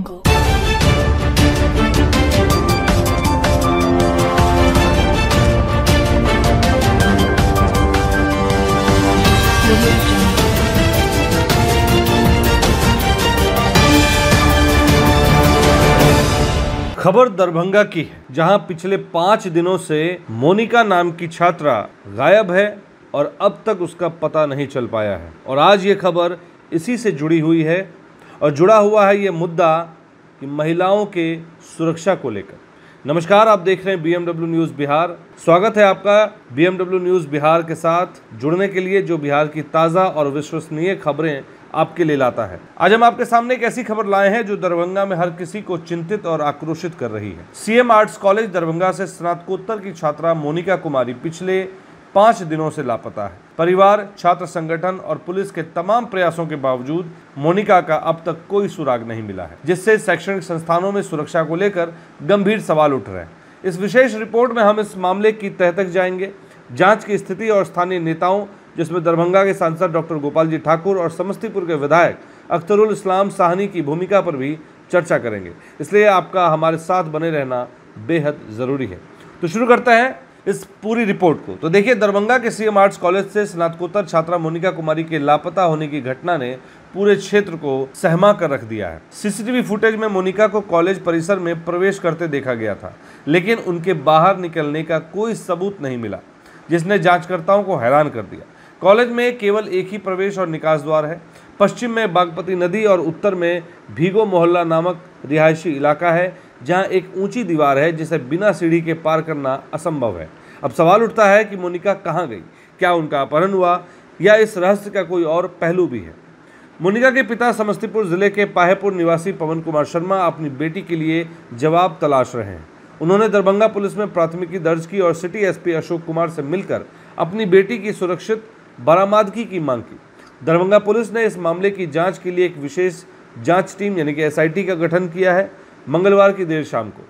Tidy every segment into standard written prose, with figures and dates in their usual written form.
खबर दरभंगा की है, जहां पिछले 5 दिनों से मोनिका नाम की छात्रा गायब है और अब तक उसका पता नहीं चल पाया है। और आज ये खबर इसी से जुड़ी हुई है और जुड़ा हुआ है ये मुद्दा कि महिलाओं के सुरक्षा को लेकर। नमस्कार, आप देख रहे हैं BMW न्यूज़ बिहार। स्वागत है आपका BMW न्यूज़ बिहार के साथ जुड़ने के लिए, जो बिहार की ताज़ा और विश्वसनीय खबरें आपके लिए लाता है। आज हम आपके सामने एक ऐसी खबर लाए हैं जो दरभंगा में हर किसी को चिंतित और आक्रोशित कर रही है। CM आर्ट्स कॉलेज दरभंगा से स्नातकोत्तर की छात्रा मोनिका कुमारी पिछले 5 दिनों से लापता है। परिवार, छात्र संगठन और पुलिस के तमाम प्रयासों के बावजूद मोनिका का अब तक कोई सुराग नहीं मिला है, जिससे शैक्षणिक संस्थानों में सुरक्षा को लेकर गंभीर सवाल उठ रहे हैं। इस विशेष रिपोर्ट में हम इस मामले की तह तक जाएंगे, जांच की स्थिति और स्थानीय नेताओं, जिसमें दरभंगा के सांसद डॉक्टर गोपाल जी ठाकुर और समस्तीपुर के विधायक अख्तरुल इस्लाम साहनी की भूमिका पर भी चर्चा करेंगे। इसलिए आपका हमारे साथ बने रहना बेहद ज़रूरी है। तो शुरू करते हैं इस पूरी रिपोर्ट को। तो देखिए, दरभंगा के CM आर्ट्स कॉलेज से स्नातकोत्तर छात्रा मोनिका कुमारी के लापता होने की घटना ने पूरे क्षेत्र को सहमा कर रख दिया है। CCTV फुटेज में मोनिका को कॉलेज परिसर में प्रवेश करते देखा गया था, लेकिन उनके बाहर निकलने का कोई सबूत नहीं मिला, जिसने जांचकर्ताओं को हैरान कर दिया। कॉलेज में केवल एक ही प्रवेश और निकास द्वार है। पश्चिम में बागमती नदी और उत्तर में भीगो मोहल्ला नामक रिहायशी इलाका है, जहां एक ऊंची दीवार है जिसे बिना सीढ़ी के पार करना असंभव है। अब सवाल उठता है कि मोनिका कहां गई? क्या उनका अपहरण हुआ या इस रहस्य का कोई और पहलू भी है? मोनिका के पिता समस्तीपुर जिले के पाहेपुर निवासी पवन कुमार शर्मा अपनी बेटी के लिए जवाब तलाश रहे हैं। उन्होंने दरभंगा पुलिस में प्राथमिकी दर्ज की और सिटी SP अशोक कुमार से मिलकर अपनी बेटी की सुरक्षित बरामदगी की मांग की। दरभंगा पुलिस ने इस मामले की जांच के लिए एक विशेष जांच टीम यानी कि SIT का गठन किया है। मंगलवार की देर शाम को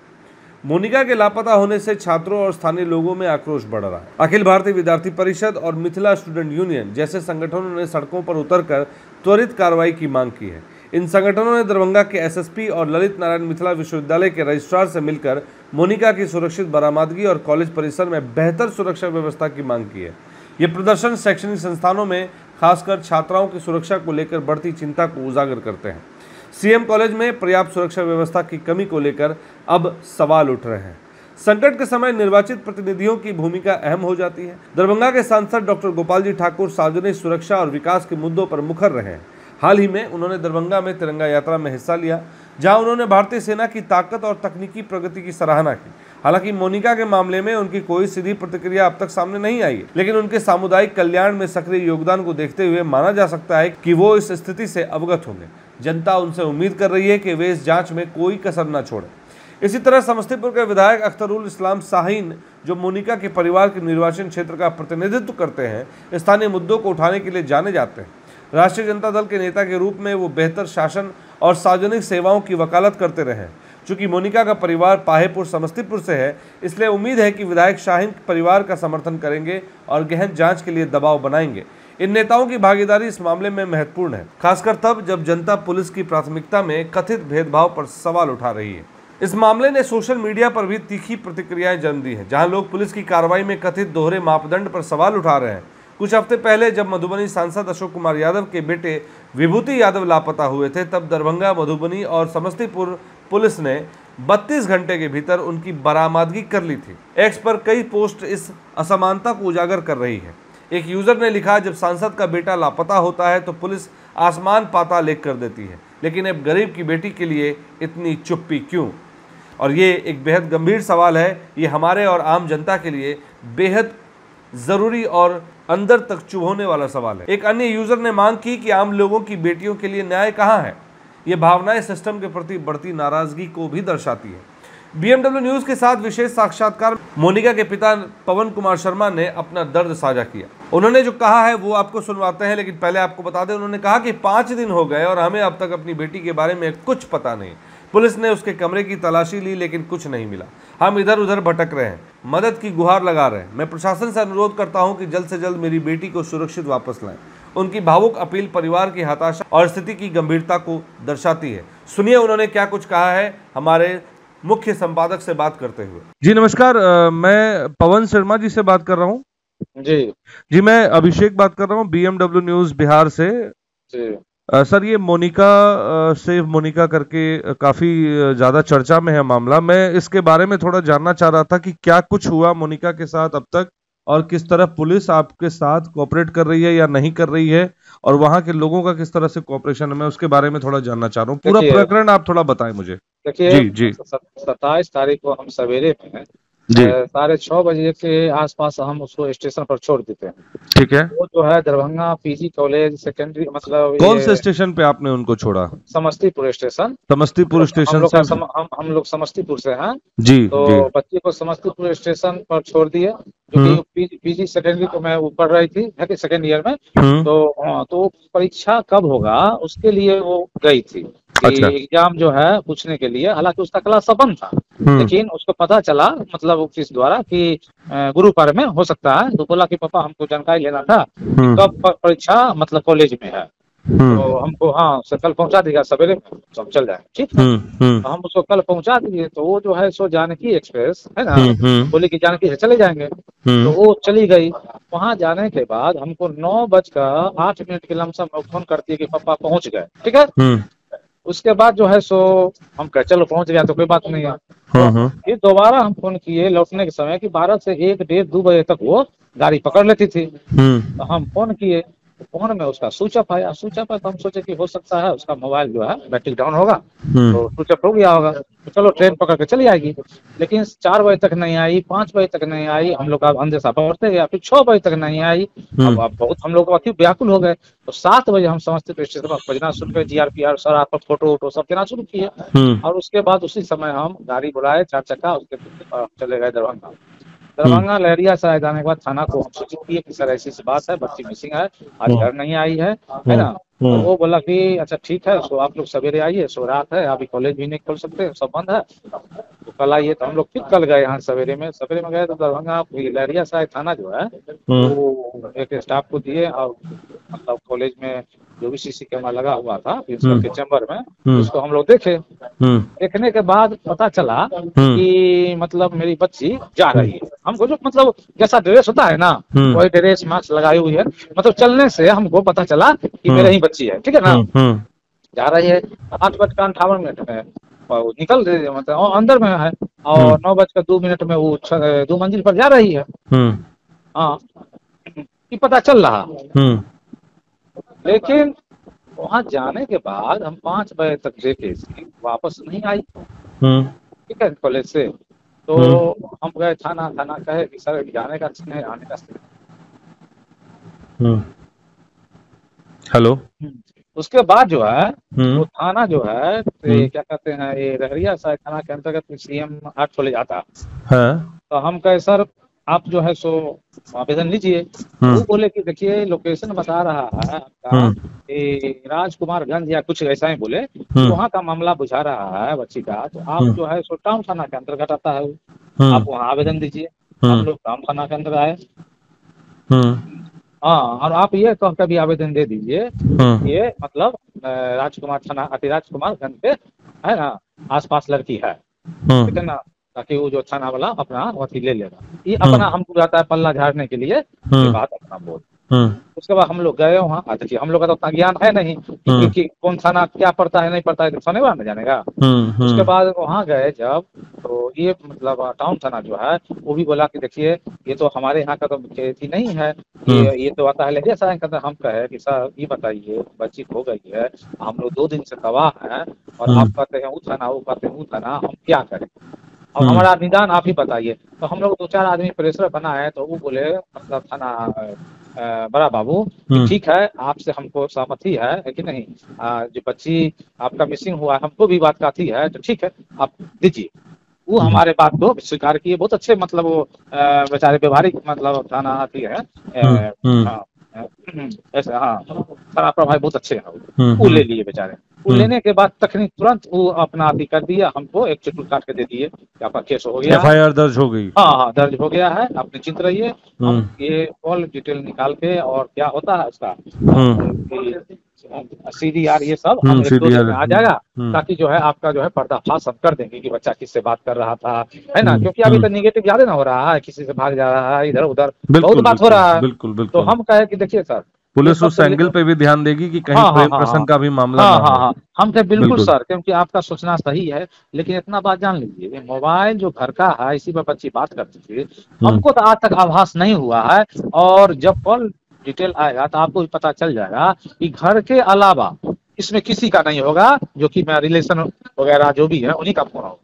मोनिका के लापता होने से छात्रों और स्थानीय लोगों में आक्रोश बढ़ रहा है। अखिल भारतीय विद्यार्थी परिषद और मिथिला स्टूडेंट यूनियन जैसे संगठनों ने सड़कों पर उतरकर त्वरित कार्रवाई की मांग की है। इन संगठनों ने दरभंगा के SSP और ललित नारायण मिथिला विश्वविद्यालय के रजिस्ट्रार से मिलकर मोनिका की सुरक्षित बरामदगी और कॉलेज परिसर में बेहतर सुरक्षा व्यवस्था की मांग की है। ये प्रदर्शन शैक्षणिक संस्थानों में खासकर छात्राओं की सुरक्षा को लेकर बढ़ती चिंता को उजागर करते हैं। CM कॉलेज में पर्याप्त सुरक्षा व्यवस्था की कमी को लेकर अब सवाल उठ रहे हैं। संकट के समय निर्वाचित प्रतिनिधियों की भूमिका अहम हो जाती है। दरभंगा के सांसद डॉक्टर गोपाल जी ठाकुर सार्वजनिक सुरक्षा और विकास के मुद्दों पर मुखर रहे हैं। हाल ही में उन्होंने दरभंगा में तिरंगा यात्रा में हिस्सा लिया, जहां उन्होंने भारतीय सेना की ताकत और तकनीकी प्रगति की सराहना की। हालांकि मोनिका के मामले में उनकी कोई सीधी प्रतिक्रिया अब तक सामने नहीं आई है, लेकिन उनके सामुदायिक कल्याण में सक्रिय योगदान को देखते हुए माना जा सकता है कि वो इस स्थिति से अवगत होंगे। जनता उनसे उम्मीद कर रही है कि वे इस जांच में कोई कसर न छोड़े। इसी तरह समस्तीपुर के विधायक अख्तरुल इस्लाम साहीन, जो मोनिका के परिवार के निर्वाचन क्षेत्र का प्रतिनिधित्व करते हैं, स्थानीय मुद्दों को उठाने के लिए जाने जाते हैं। राष्ट्रीय जनता दल के नेता के रूप में वो बेहतर शासन और सार्वजनिक सेवाओं की वकालत करते रहे। चूंकि मोनिका का परिवार पाहेपुर समस्तीपुर से है, इसलिए उम्मीद है कि विधायक शाहीन परिवार का समर्थन करेंगे और गहन जांच के लिए दबाव बनाएंगे। इन नेताओं की भागीदारी इस मामले में महत्वपूर्ण है, खासकर तब जब जनता पुलिस की प्राथमिकता में कथित भेदभाव पर सवाल उठा रही है। इस मामले ने सोशल मीडिया पर भी तीखी प्रतिक्रियाएं जन्म दी हैं, जहां लोग पुलिस की कार्रवाई में कथित दोहरे मापदंड पर सवाल उठा रहे हैं। कुछ हफ्ते पहले जब मधुबनी सांसद अशोक कुमार यादव के बेटे विभूति यादव लापता हुए थे, तब दरभंगा, मधुबनी और समस्तीपुर पुलिस ने 32 घंटे के भीतर उनकी बरामदगी कर ली थी। एक्स पर कई पोस्ट इस असमानता को उजागर कर रही है। एक यूजर ने लिखा, जब सांसद का बेटा लापता होता है तो पुलिस आसमान पाताल एक कर देती है, लेकिन अब गरीब की बेटी के लिए इतनी चुप्पी क्यों? और ये एक बेहद गंभीर सवाल है। ये हमारे और आम जनता के लिए बेहद ज़रूरी और अंदर तक चुभोने वाला सवाल है। एक अन्य यूजर ने मांग की कि आम लोगों की बेटियों के लिए न्याय कहाँ है? ये भावनाएं सिस्टम के प्रति बढ़ती नाराजगी को भी दर्शाती है। BMW न्यूज़ के साथ विशेष साक्षात्कार मोनिका के पिता पवन कुमार शर्मा ने अपना दर्द साझा किया। उन्होंने जो कहा है वो आपको सुनवाते हैं, लेकिन पहले आपको बता दें, उन्होंने कहा कि 5 दिन हो गए और हमें अब तक अपनी बेटी के बारे में कुछ पता नहीं। पुलिस ने उसके कमरे की तलाशी ली, लेकिन कुछ नहीं मिला। हम इधर उधर भटक रहे हैं, मदद की गुहार लगा रहे हैं। मैं प्रशासन से अनुरोध करता हूं कि जल्द से जल्द मेरी बेटी को सुरक्षित वापस लाएं। उनकी भावुक अपील परिवार की हताशा और स्थिति की गंभीरता को दर्शाती है। सुनिए उन्होंने क्या कुछ कहा है हमारे मुख्य संपादक से बात करते हुए। जी नमस्कार, मैं पवन शर्मा जी से बात कर रहा हूँ। जी मैं अभिषेक बात कर रहा हूँ BMW न्यूज बिहार से। जी सर, ये मोनिका सेव मोनिका करके काफी ज्यादा चर्चा में है मामला। मैं इसके बारे में थोड़ा जानना चाह रहा था कि क्या कुछ हुआ मोनिका के साथ अब तक, और किस तरह पुलिस आपके साथ कोऑपरेट कर रही है या नहीं कर रही है, और वहां के लोगों का किस तरह से कोऑपरेशन है, मैं उसके बारे में थोड़ा जानना चाह रहा हूँ। पूरा प्रकरण आप थोड़ा बताएं मुझे। देखिए, जी जी 27 तारीख को हम सवेरे में जी 6:30 के आसपास हम उसको स्टेशन पर छोड़ देते हैं। ठीक है। वो जो है दरभंगा PG कॉलेज सेकेंडरी, मतलब कौन से स्टेशन पे आपने उनको छोड़ा? समस्तीपुर स्टेशन। समस्तीपुर स्टेशन से? हम लोग समस्तीपुर से हैं। जी तो जी बच्ची को समस्तीपुर स्टेशन पर छोड़ दिए, क्योंकि PG सेकेंडरी को मैं पढ़ रही थी सेकेंड ईयर में। तो परीक्षा कब होगा उसके लिए वो गई थी कि अच्छा। एग्जाम जो है पूछने के लिए। हालांकि उसका क्लास बंद था, लेकिन उसको पता चला मतलब किस द्वारा कि गुरु पर्व में हो सकता है। तो बोला कि पापा हमको जानकारी लेना था कि कब परीक्षा मतलब कॉलेज में है, तो हमको हाँ कल पहुंचा देगा सवेरे में, तो हम चल जाएंगे। ठीक है, तो हम उसको कल पहुंचा दिए। तो वो जो है सो जानकी एक्सप्रेस है ना, बोले कि जानकी से चले जाएंगे। तो वो चली गई। वहां जाने के बाद हमको 9:08 के लमसम फोन करती है कि पापा पहुंच गए। ठीक है, उसके बाद जो है सो हम कहे चलो पहुंच गया तो कोई बात नहीं है। तो फिर दोबारा हम फोन किए लौटने के समय कि 12 से 1, 1:30, 2 बजे तक वो गाड़ी पकड़ लेती थी। तो हम फोन किए, फोन में उसका स्विच ऑफ आया। स्विच ऑफ है तो हम सोचे कि हो सकता है उसका मोबाइल जो है बैटरी डाउन होगा, तो स्विच ऑफ हो गया होगा, तो चलो ट्रेन पकड़ के चली आएगी। लेकिन 4 बजे तक नहीं आई, 5 बजे तक नहीं आई। हम लोग का अंदेशा बढ़ते गया, फिर 6 बजे तक नहीं आई। अब बहुत हम लोग अति व्याकुल हो गए। तो 7 बजे हम समस्तीपुर स्टेशन पर खोजना शुरू किए। GRPR सर आप फोटो वोटो सब देना शुरू किए। और उसके बाद उसी समय हम गाड़ी बुलाए 4 चक्का, उसके चले गए दरभंगा। दरभंगा लहरिया सराय जाने के बाद थाना को हम सूचित किए कि सर ऐसी बात है, बच्ची मिसिंग है, आज घर नहीं आई है ना। तो वो बोला कि अच्छा ठीक है, तो आप लोग सवेरे आइए, सो रात है, अभी कॉलेज भी नहीं खोल सकते, सब बंद है, तो कल आइए। तो हम लोग फिर कल गए यहाँ सवेरे में गए। तो दरभंगा लहरिया सराय थाना जो है वो एक स्टाफ को दिए, और मतलब कॉलेज में जो भी CC कैमरा लगा हुआ था प्रिंसिपल के चैम्बर में, उसको हम लोग देखे। देखने के बाद पता चला कि मतलब मेरी बच्ची जा रही है। हमको जो मतलब जैसा ड्रेस होता है ना, वही ड्रेस मास्क लगाई हुई है, मतलब चलने से हमको पता चला कि मेरे ही बच्ची है। ठीक है ना, जा रही है। 8:58 में वो निकल रही है, मतलब अंदर में है, और 9:02 में वो 2 मंजिल पर जा रही है। हाँ, ये पता चल रहा। लेकिन वहां जाने के बाद हम 5 बजे तक देखे, वापस नहीं आई। ठीक है, कॉलेज से। तो हम गए थाना कहे कि सर जाने का नहीं, आने का। हेलो। उसके बाद जो है वो थाना जो है क्या कहते हैं, ये लहरिया सराय थाना के अंतर्गत CM 8 कॉलेज आता है। तो हम कहे सर आप जो है सो आवेदन लीजिए। वो बोले कि देखिए लोकेशन बता रहा है आपका राजकुमारगंज या कुछ ऐसा ही बोले, वहाँ का मामला बुझा रहा है बच्ची का। तो आप जो है सो टाउन थाना के अंतर्गत आता है, आप वहाँ आवेदन दीजिए। हम लोग टाउन थाना के अंदर आए। हाँ, और आप ये कह कर भी आवेदन दे दीजिए ये मतलब राजकुमार थाना राजकुमारगंज पे है ना, आसपास लड़की है। ठीक है ना, ताकि वो जो थाना वाला अपना अथी ले लेगा। ये अपना हमको जाता है पल्ला झाड़ने के लिए, ये बात अपना बोल। उसके बाद हम लोग गए वहाँ। देखिए हम लोग का तो उतना ज्ञान है नहीं कि कौन थाना क्या पड़ता है नहीं पड़ता है, थाने वाला न जानेगा। उसके बाद वहाँ गए जब, तो ये मतलब टाउन थाना जो है वो भी बोला कि देखिए ये तो हमारे यहाँ का तो खेती नहीं है, ये तो आता है लेकिन सर कहते हम कहे कि सर ये बताइए बच्ची खो गई है, हम लोग 2 दिन से गवाह हैं, और आप कहते हैं वो थाना, वो कहते हैं वो थाना, हम क्या करें? और हमारा निदान आप ही बताइए। तो हम लोग 2-4 आदमी प्रेशर बना है। तो वो बोले मतलब थाना बड़ा बाबू ठीक है, आपसे हमको सहमति है कि नहीं, जो बच्ची आपका मिसिंग हुआ है हमको भी बात का थी है, तो ठीक है आप दीजिए। वो हमारे बात को स्वीकार किए। बहुत अच्छे मतलब वो बेचारे व्यवहारिक मतलब थाना आती है। हाँ, ऐसे हाँ, खराब प्रभाव बहुत अच्छे हैं वो ले लिए बेचारे। वो लेने के बाद तकनीक तुरंत वो अपना अभी कर दिया, हमको एक चिट्ठी काट के दे दिए कि आपका केस हो गया, FIR दर्ज हो गई। हाँ हाँ दर्ज हो गया है, आप निश्चिंत रहिए। हम ये कॉल डिटेल निकाल के और क्या होता है उसका CDR ये सब हम 1-2 दिन में आ जाएगा, ताकि जो है आपका जो है पर्दाफाश हम कर देंगे कि बच्चा किससे बात कर रहा था, है ना, क्योंकि अभी तो निगेटिव ज्यादा ना हो रहा है, किसी से भाग जा रहा है इधर उधर, बहुत बात हो रहा है। बिल्कुल तो बिल्कुल। हम कहे कि देखिए सर, पुलिस उस एंगल पे भी ध्यान देगी कि कहीं प्रेम प्रसंग का भी मामला ना हो। हाँ, हम कहे बिल्कुल सर, क्योंकि आपका सोचना सही है, लेकिन इतना बात जान लीजिए, मोबाइल जो घर का है इसी पर बच्ची बात करती थी, हमको तो आज तक आभास नहीं हुआ है, और जब कॉल डिटेल आएगा तो आपको भी पता चल जाएगा कि घर के अलावा इसमें किसी का नहीं होगा, जो कि मेरा रिलेशन वगैरह जो भी है उन्हीं का फोन होगा।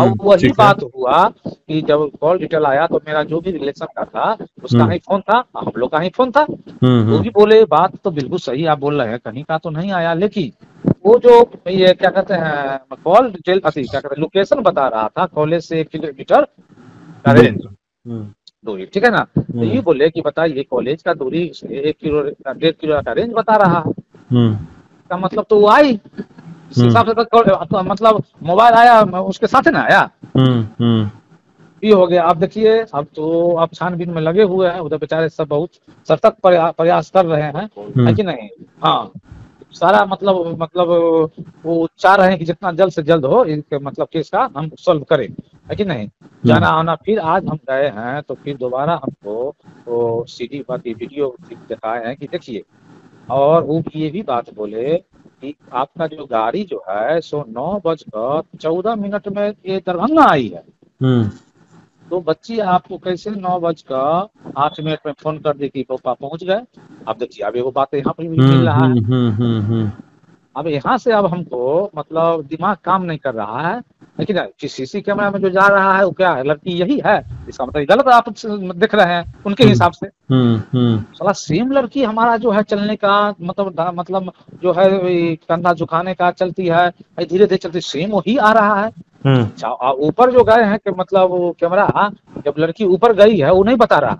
अब वही बात हुआ कि जब कॉल डिटेल आया तो मेरा जो भी रिलेशन का था उसका ही फोन था, हम लोग का ही फोन था। वो भी बोले बात तो बिल्कुल सही आप बोल रहे हैं, कहीं का तो नहीं आया, लेकिन वो जो ये क्या कहते हैं कॉल डिटेल क्या कहते हैं लोकेशन बता रहा था, कॉलेज से 1 किलोमीटर का रेंज दूरी, ठीक है ना। तो ये बोले कि बताइए कॉलेज का दूरी 1 किलो 1.5 किलो का रेंज बता रहा है, का मतलब तो वो आई इस हिसाब से, तो मतलब मोबाइल आया उसके साथ ना आया, ये हो गया। आप देखिए अब तो आप छानबीन में लगे हुए हैं, उधर बेचारे सब बहुत सतर्क प्रयास कर रहे हैं, है कि नहीं। हाँ, सारा मतलब वो चाह रहे हैं कि जितना जल्द से जल्द हो इनके मतलब केस का हम सॉल्व करें, है कि नहीं। जाना आना, फिर आज हम गए हैं तो फिर दोबारा हमको वो CD पर वीडियो दिखाए हैं कि देखिए, और वो ये भी बात बोले कि आपका जो गाड़ी जो है सो 9:14 में ये दरभंगा आई है, तो बच्ची आपको कैसे 9:08 में फोन कर दी कि पापा पहुंच गए। अब देखिए अब वो बात यहाँ पर भी मिल रहा है। अब यहाँ से अब हमको मतलब दिमाग काम नहीं कर रहा है, लेकिन CC कैमरा में जो जा रहा है वो क्या है, लड़की यही है, इसका मतलब गलत आप देख रहे हैं उनके हिसाब से। साला सेम लड़की हमारा जो है चलने का मतलब जो है कंधा झुकाने का चलती है, धीरे धीरे चलती, सेम वही आ रहा है। ऊपर जो गए हैं कि मतलब वो कैमरा जब लड़की ऊपर गई है वो नहीं बता रहा,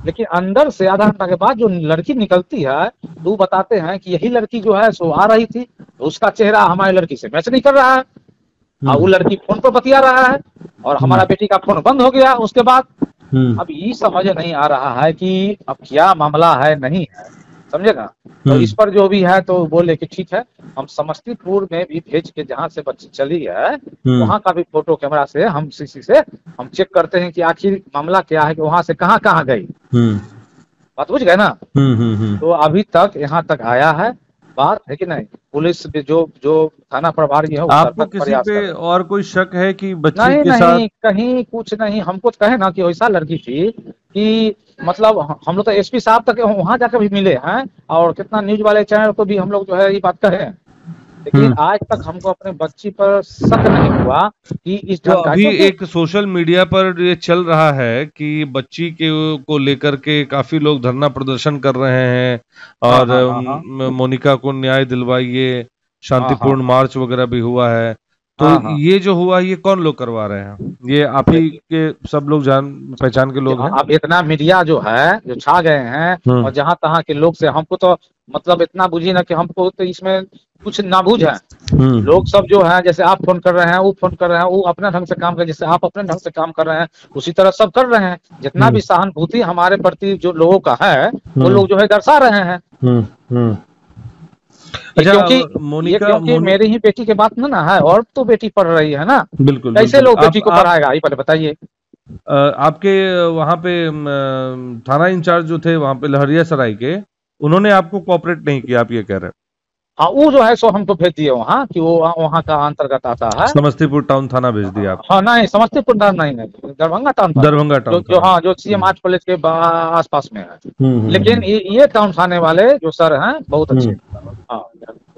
लेकिन अंदर से आधा घंटा के बाद जो लड़की निकलती है तो बताते हैं कि यही लड़की जो है सो आ रही थी, तो उसका चेहरा हमारी लड़की से मैच नहीं कर रहा है, वो लड़की फोन पर बतिया रहा है और हमारा बेटी का फोन बंद हो गया उसके बाद। अब ये समझ नहीं आ रहा है कि अब क्या मामला है, नहीं है, समझेगा। तो इस पर जो भी है तो बोले कि ठीक है, हम समस्तीपुर में भी भेज के जहाँ से बच्ची चली है वहाँ का भी फोटो कैमरा से हम CC से हम चेक करते हैं कि आखिर मामला क्या है, कि वहाँ से कहाँ कहाँ गई। बात बुझ गए ना। तो अभी तक यहाँ तक आया है बात, है कि नहीं। पुलिस जो थाना प्रभारी है आपको किसी पे और कोई शक है कि बच्ची नहीं, के नहीं, साथ कहीं कुछ नहीं। हमको तो कहे ना कि वैसा लड़की थी कि मतलब हम लोग तो SP साहब तक वहां जाकर भी मिले हैं, और कितना न्यूज वाले चैनल को भी हम लोग जो है ये बात कहे, लेकिन आज तक हमको अपने बच्ची पर शक नहीं हुआ कि इस तो अभी एक सोशल मीडिया पर ये चल रहा है कि बच्ची के को लेकर के काफी लोग धरना प्रदर्शन कर रहे हैं, और मोनिका को न्याय दिलवाइए, शांतिपूर्ण मार्च वगैरह भी हुआ है। तो ये जो हुआ ये कौन लोग करवा रहे हैं? ये आप ही के सब लोग जान पहचान के लोग हैं? अब इतना मीडिया जो है जो छा गए हैं, और जहां तहां के लोग से हमको तो मतलब इतना बुझी ना कि हमको तो इसमें कुछ ना बुझ है। लोग सब जो है जैसे आप फोन कर रहे हैं, वो फोन कर रहे हैं, वो अपने ढंग से काम कर, जैसे आप अपने ढंग से काम कर रहे हैं उसी तरह सब कर रहे हैं। जितना भी सहानुभूति हमारे प्रति जो लोगों का है वो लोग जो है दर्शा रहे हैं। अच्छा, क्योंकि मेरी ही बेटी के बात ना है, और तो बेटी पढ़ रही है ना, बिल्कुल कैसे लोग बेटी को पढ़ाएगा, ये पहले बताइए। आपके वहाँ पे थाना इंचार्ज जो थे वहाँ पे लहरियासराय के, उन्होंने आपको कोऑपरेट नहीं किया, आप ये कह रहे हैं? हाँ, वो जो है सो हमको भेज दिए वहाँ कि वो वहाँ का अंतर्गत आता है। समस्तीपुर टाउन थाना भेज दिया आप? हाँ, नहीं समस्तीपुर नहीं, दरभंगा टाउन, दरभंगा टाउन जो हाँ जो CM आर्ट कॉलेज के आस पास में है। लेकिन ये टाउन थाने वाले जो सर हैं बहुत अच्छे। हाँ,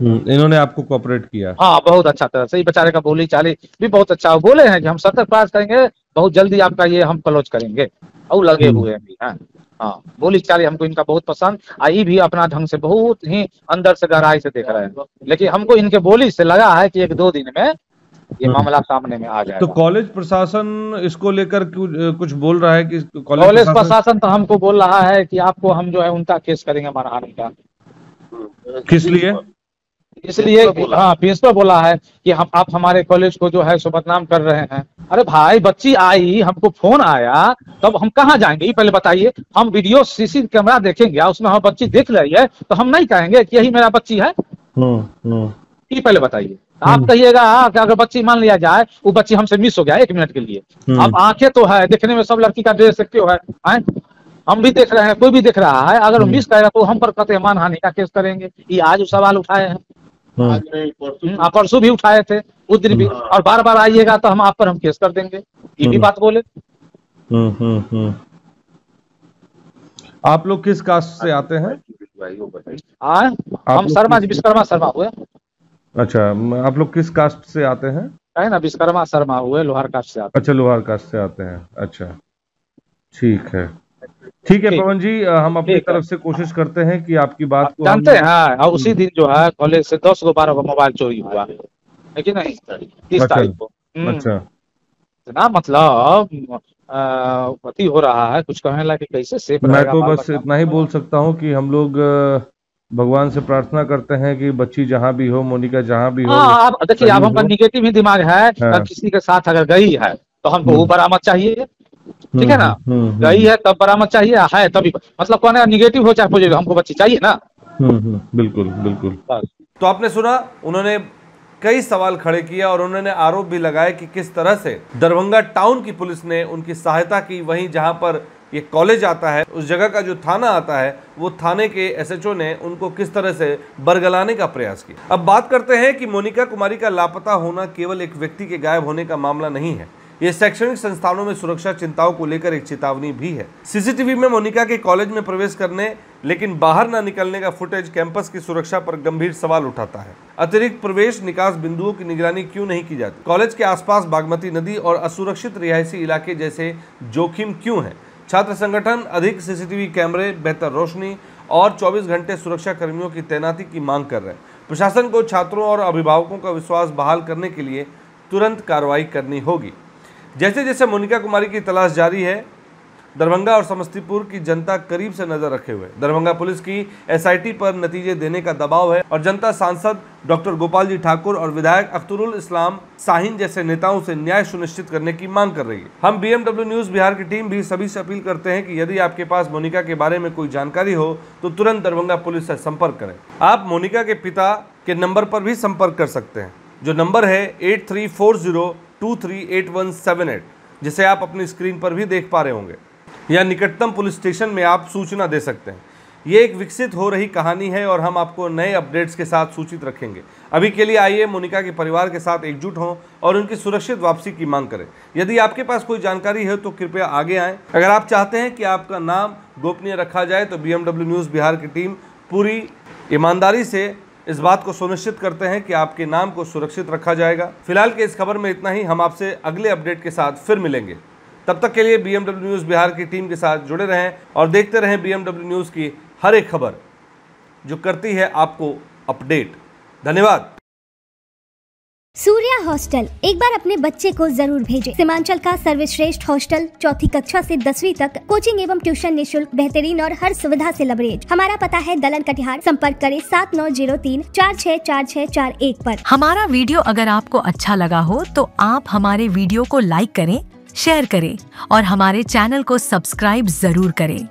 इन्होंने आपको कोऑपरेट किया? हाँ, बहुत अच्छा तरह से। बेचारे का बोली चाली भी बहुत अच्छा, बोले हैं कि हम सतर्क प्रयास करेंगे, बहुत जल्दी आपका ये हम क्लोज करेंगे, और लगे हुए भी हैं। हाँ, बोली चाली हमको इनका बहुत पसंद आई, भी अपना ढंग से बहुत ही अंदर से गहराई से देख रहे हैं, लेकिन हमको इनके बोली से लगा है कि 1-2 दिन में ये मामला सामने में आ तो जाएगा। कॉलेज प्रशासन इसको लेकर कुछ बोल रहा है कि कॉलेज कॉलेज प्रशासन तो हमको बोल रहा है कि आपको हम जो है उनका केस करेंगे मानहानि का। किस लिए? इसलिए हाँ, प्रिंसिपल बोला है कि आप हमारे कॉलेज को जो है सो बदनाम कर रहे हैं। अरे भाई, बच्ची आई, हमको फोन आया, तब हम कहाँ जाएंगे? ये पहले बताइए। हम वीडियो सीसी कैमरा देखेंगे, उसमें हम बच्ची देख रही है तो हम नहीं कहेंगे कि यही मेरा बच्ची है? ये पहले बताइए। आप कहिएगा कि अगर बच्ची मान लिया जाए, वो बच्ची हमसे मिस हो गया 1 मिनट के लिए, अब आंखें तो है, देखने में सब लड़की का ड्रेस क्यों है, हम भी देख रहे हैं, कोई भी देख रहा है, अगर वो मिस करेगा तो हम पर कतई मानहानि का केस करेंगे। ये आज वो सवाल उठाए हैं, परसों भी उठाए थे, उस दिन भी, और बार बार आइएगा तो आप पर हम केस कर देंगे, ये भी बात बोले। आप लोग किस कास्ट से आते हैं? हम शर्मा जी, विश्वकर्मा शर्मा हुए। अच्छा, आप लोग किस कास्ट से आते हैं? है ना, विश्वकर्मा शर्मा हुए, लोहार कास्ट से आते हैं। अच्छा, लोहार कास्ट से आते हैं। अच्छा, ठीक है, ठीक है पवन जी, हम अपनी तरफ से कोशिश करते हैं कि आपकी बात को जानते हैं। और उसी दिन जो है कॉलेज से 10 को 12 को मोबाइल चोरी हुआ है कि नहीं, 30 तारीख को। अच्छा, इतना मतलब पति हो रहा है, कुछ कहने लगे कैसे सेफ मैं तो बस इतना ही बोल सकता हूँ कि हम लोग भगवान से प्रार्थना करते हैं कि बच्ची जहाँ भी हो, मोनिका जहाँ भी हो। आप देखिए, अब हमका निगेटिव ही दिमाग है, किसी के साथ अगर गई है तो हमको वो बरामद चाहिए, ठीक है ना? गई है तब बरामद चाहिए, है तभी, मतलब कौन है, निगेटिव हो चाहे पॉजिटिव, हमको बच्ची चाहिए ना। बिल्कुल बिल्कुल। तो आपने सुना, उन्होंने कई सवाल खड़े किया और उन्होंने आरोप भी लगाया कि किस तरह से दरभंगा टाउन की पुलिस ने उनकी सहायता की। वहीं जहां पर ये कॉलेज आता है, उस जगह का जो थाना आता है, वो थाने के एसएचओ ने उनको किस तरह से बरगलाने का प्रयास किया। अब बात करते हैं कि मोनिका कुमारी का लापता होना केवल एक व्यक्ति के गायब होने का मामला नहीं है, ये शैक्षणिक संस्थानों में सुरक्षा चिंताओं को लेकर एक चेतावनी भी है। सीसीटीवी में मोनिका के कॉलेज में प्रवेश करने लेकिन बाहर न निकलने का फुटेज कैंपस की सुरक्षा पर गंभीर सवाल उठाता है। अतिरिक्त प्रवेश निकास बिंदुओं की निगरानी क्यों नहीं की जाती? कॉलेज के आसपास बागमती नदी और असुरक्षित रिहायशी इलाके जैसे जोखिम क्यों है? छात्र संगठन अधिक सीसीटीवी कैमरे, बेहतर रोशनी और 24 घंटे सुरक्षा कर्मियों की तैनाती की मांग कर रहे हैं। प्रशासन को छात्रों और अभिभावकों का विश्वास बहाल करने के लिए तुरंत कार्रवाई करनी होगी। जैसे जैसे मोनिका कुमारी की तलाश जारी है, दरभंगा और समस्तीपुर की जनता करीब से नजर रखे हुए। दरभंगा पुलिस की एसआईटी पर नतीजे देने का दबाव है और जनता सांसद डॉक्टर गोपाल जी ठाकुर और विधायक अख्तरुल इस्लाम शाहीन जैसे नेताओं से न्याय सुनिश्चित करने की मांग कर रही है। हम बीएमडब्ल्यू न्यूज बिहार की टीम भी सभी से अपील करते हैं कि यदि आपके पास मोनिका के बारे में कोई जानकारी हो तो तुरंत दरभंगा पुलिस से संपर्क करें। आप मोनिका के पिता के नंबर पर भी संपर्क कर सकते हैं, जो नंबर है 8340238178, जिसे आप अपनी स्क्रीन पर भी देख पा रहे होंगे, या निकटतम पुलिस स्टेशन में आप सूचना दे सकते हैं। ये एक विकसित हो रही कहानी है और हम आपको नए अपडेट्स के साथ सूचित रखेंगे। अभी के लिए आइए मोनिका के परिवार के साथ एकजुट हों और उनकी सुरक्षित वापसी की मांग करें। यदि आपके पास कोई जानकारी है तो कृपया आगे आएं। अगर आप चाहते हैं कि आपका नाम गोपनीय रखा जाए तो बीएमडब्ल्यू न्यूज़ बिहार की टीम पूरी ईमानदारी से इस बात को सुनिश्चित करते हैं कि आपके नाम को सुरक्षित रखा जाएगा। फिलहाल के इस खबर में इतना ही। हम आपसे अगले अपडेट के साथ फिर मिलेंगे। तब तक के लिए बीएमडब्ल्यू न्यूज़ बिहार की टीम के साथ जुड़े रहें और देखते रहें बीएमडब्ल्यू न्यूज़ की हर एक खबर जो करती है आपको अपडेट। धन्यवाद। सूर्या हॉस्टल, एक बार अपने बच्चे को जरूर भेजें। सीमांचल का सर्वश्रेष्ठ हॉस्टल, 4ठी कक्षा से 10वीं तक कोचिंग एवं ट्यूशन निःशुल्क, बेहतरीन और हर सुविधा से लबरेज। हमारा पता है दलन कटिहार। संपर्क करें 7903464641 पर। हमारा वीडियो अगर आपको अच्छा लगा हो तो आप हमारे वीडियो को लाइक करें, शेयर करें और हमारे चैनल को सब्सक्राइब जरूर करें।